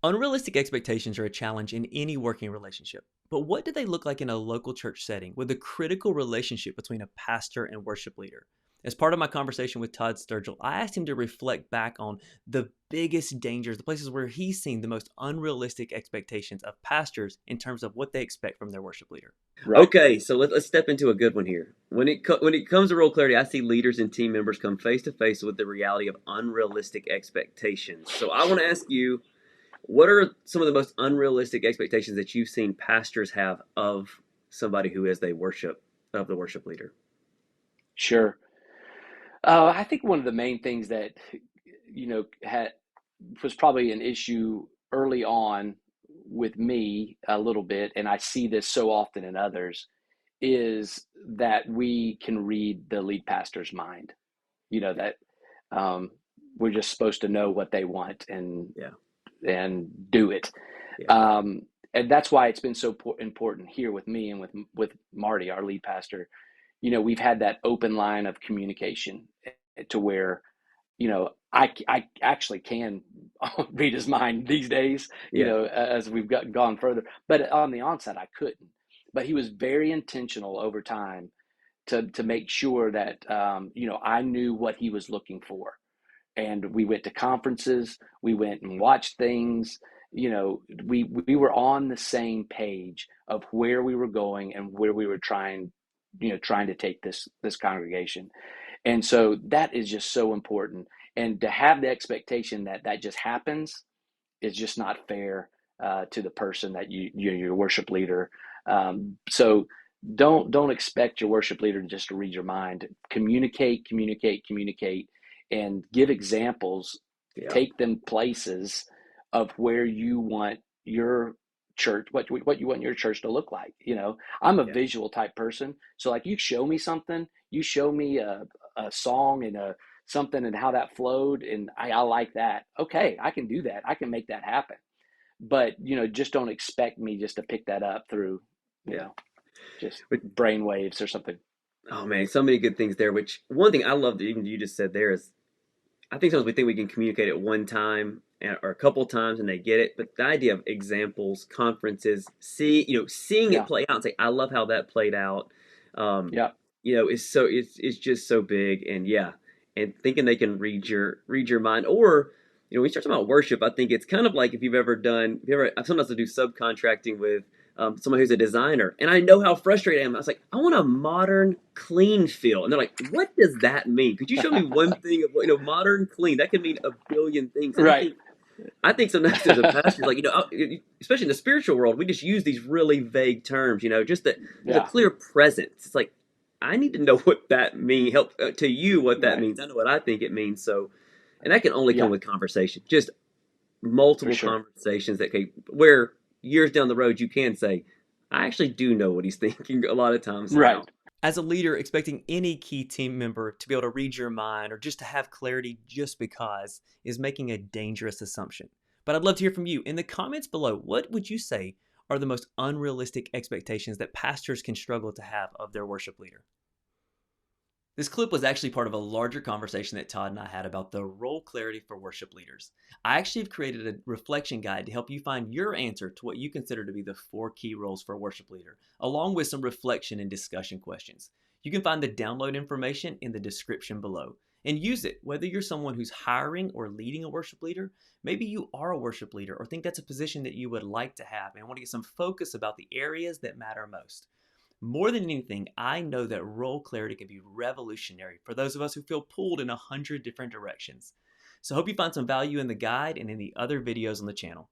Unrealistic expectations are a challenge in any working relationship. But what do they look like in a local church setting with a critical relationship between a pastor and worship leader? As part of my conversation with Todd Sturgell, I asked him to reflect back on the biggest dangers, the places where he's seen the most unrealistic expectations of pastors in terms of what they expect from their worship leader. Right. Okay, so let's step into a good one here. When it comes to role clarity, I see leaders and team members come face to face with the reality of unrealistic expectations. So I want to ask you, what are some of the most unrealistic expectations that you've seen pastors have of somebody who is the worship leader? Sure. I think one of the main things that had was probably an issue early on with me a little bit, and I see this so often in others, is that we can read the lead pastor's mind. That um, we're just supposed to know what they want Yeah, and do it. yeah, Um, and that's why it's been so important here with me and with Marty, our lead pastor. We've had that open line of communication to where, I actually can read his mind these days, yeah, as we've gone further. But on the onset, I couldn't. But he was very intentional over time to make sure that, I knew what he was looking for. And we went to conferences, we went and watched things. We were on the same page of where we were going and where we were trying to take this congregation. And so that is just so important. And to have the expectation that that just happens is just not fair to the person that you're your worship leader. So don't expect your worship leader just to read your mind. Communicate, communicate, communicate, and give examples. yeah, Take them places of where you want your church, what you want your church to look like. I'm a yeah, visual type person, so like you show me something, you show me a song and a something and how that flowed, and I like that. Okay, I can do that. I can make that happen. But just don't expect me just to pick that up through, you yeah. know, just But brain waves or something. oh man, so many good things there. Which one thing I love that even you just said there is I think sometimes we think we can communicate it one time or a couple times and they get it, but the idea of examples, conferences, seeing it Yeah, play out and say, I love how that played out. Um, yeah, it's just so big, and yeah, and thinking they can read your mind, or when you start talking about worship, I think it's kind of like if you ever sometimes I do subcontracting with someone who's a designer, and I know how frustrated I am. I was like, I want a modern, clean feel, and they're like, "What does that mean? Could you show me one thing of modern, clean? That could mean a billion things." And I right. think I think sometimes as a pastor, like especially in the spiritual world, we just use these really vague terms. Just that there's a Yeah, clear presence. It's like I need to know what that means. Help to you what that right. means. I know what I think it means. So, and that can only come Yeah, with conversation. Just for multiple sure. conversations that can where years down the road you can say, I actually do know what he's thinking a lot of times now. Right. As a leader, expecting any key team member to be able to read your mind or just to have clarity just because is making a dangerous assumption. But I'd love to hear from you. In the comments below, what would you say are the most unrealistic expectations that pastors can struggle to have of their worship leader? This clip was actually part of a larger conversation that Todd and I had about the role clarity for worship leaders. I actually have created a reflection guide to help you find your answer to what you consider to be the 4 key roles for a worship leader, along with some reflection and discussion questions. You can find the download information in the description below and use it whether you're someone who's hiring or leading a worship leader. Maybe you are a worship leader or think that's a position that you would like to have and want to get some focus about the areas that matter most. More than anything, I know that role clarity can be revolutionary for those of us who feel pulled in 100 different directions. So I hope you find some value in the guide and in the other videos on the channel.